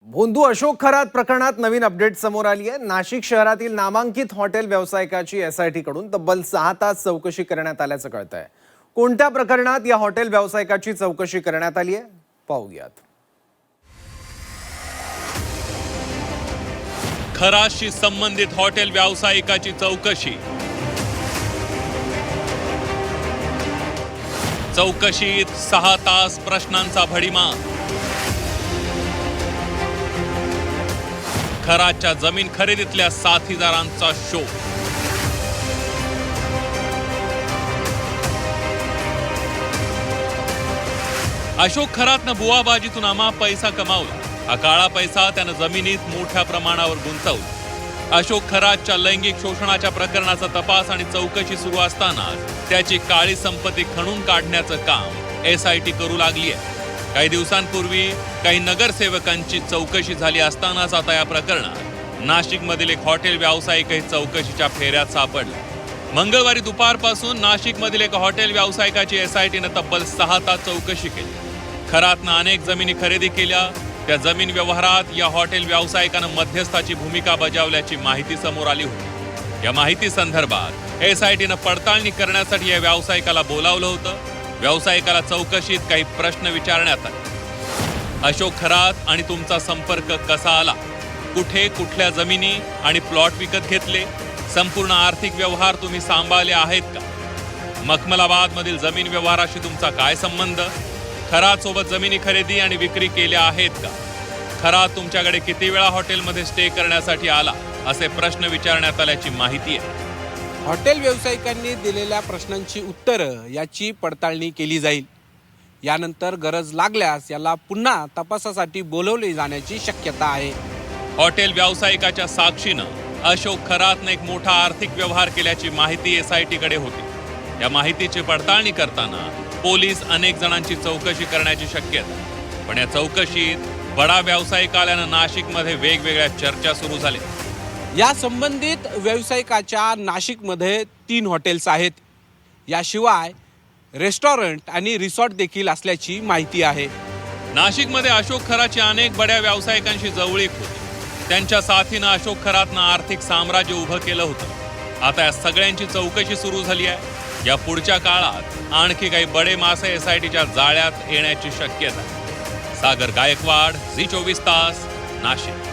भोंदू अशोक खरात प्रकरणात नवीन अपडेट समोर आली आहे। नाशिक शहरातील नामांकित हॉटेल व्यावसायिकाची एसआयटी कडून तब्बल 6 तास चौकशी करण्यात आल्याचं कळतंय। कोणत्या प्रकरणात या हॉटेल व्यावसायिकाची चौकशी करण्यात आली आहे पाहूयात। खराशी संबंधित हॉटेल व्यावसायिकाची चौकशी। चौकशीत 6 तास प्रश्नांचा भडीमार। खराच्या जमीन खरेदीतल्या साथीदारांचा शोध। अशोक खरातनं बुवाबाजीतून अमाप पैसा कमावला। हा काळा पैसा त्यानं जमिनीत मोठ्या प्रमाणावर गुंतवला। अशोक खरातच्या लैंगिक शोषणाच्या प्रकरणाचा तपास आणि चौकशी सुरू असताना त्याची काळी संपत्ती खणून काढण्याचं काम एसआयटी करू लागली आहे। काही दिवसांपूर्वी काही नगरसेवकांची चौकशी झाली असतानाच आता या प्रकरणात नाशिकमधील एक हॉटेल व्यावसायिकही चौकशीच्या फेऱ्यात सापडला। मंगळवारी दुपारपासून नाशिकमधील एका हॉटेल व्यावसायिकाची एसआयटीनं तब्बल 6 तास चौकशी केली। खरातनं अनेक जमिनी खरेदी केल्या। त्या जमीन व्यवहारात या हॉटेल व्यावसायिकानं मध्यस्थाची भूमिका बजावल्याची माहिती समोर आली होती। या माहिती संदर्भात एसआयटीनं पडताळणी करण्यासाठी या व्यावसायिकाला बोलावलं होतं। व्यावसायिकाला चौकशीत काही प्रश्न विचारण्यात आले। अशोक खरात आणि तुमचा संपर्क कसा आला? कुठे कुठल्या जमिनी आणि प्लॉट विकत घेतले? संपूर्ण आर्थिक व्यवहार तुम्ही सांभाळले आहेत का? मखमलाबाद मधील जमीन व्यवहाराशी तुमचा काय संबंध? खरात सोबत जमिनी खरेदी आणि विक्री केल्या आहेत का? खरात तुमच्याकडे किती वेळा हॉटेलमध्ये स्टे करण्यासाठी आला? असे प्रश्न विचारण्यात आल्याची माहिती आहे। हॉटेल व्यावसायिकांनी दिलेल्या प्रश्नांची उत्तरं याची पडताळणी केली जाईल। यानंतर गरज लागल्यास याला पुन्हा तपासासाठी बोलवले जाण्याची शक्यता आहे। हॉटेल व्यावसायिकाच्या साक्षीनं अशोक खरातने एक मोठा आर्थिक व्यवहार केल्याची माहिती एसआयटीकडे होती। या माहितीची पडताळणी करताना पोलीस अनेक जणांची चौकशी करण्याची शक्यता। पण या चौकशीत बडा व्यावसायिक आल्यानं नाशिकमध्ये वेगवेगळ्या चर्चा सुरू झाल्या। या संबंधित व्यावसायिकाच्या नाशिकमध्ये 3 हॉटेल्स आहेत। याशिवाय रेस्टॉरंट आणि रिसॉर्ट देखील असल्याची माहिती आहे। नाशिकमध्ये अशोक खराची अनेक बड्या व्यावसायिकांशी जवळीक होती। त्यांच्या साथीनं अशोक खरातनं आर्थिक साम्राज्य उभं केलं होतं। आता या सगळ्यांची चौकशी सुरू झाली आहे। या पुढच्या काळात आणखी काही बडे मासे एसआयटीच्या जाळ्यात येण्याची शक्यता आहे। सागर गायकवाड, झी 24 तास, नाशिक।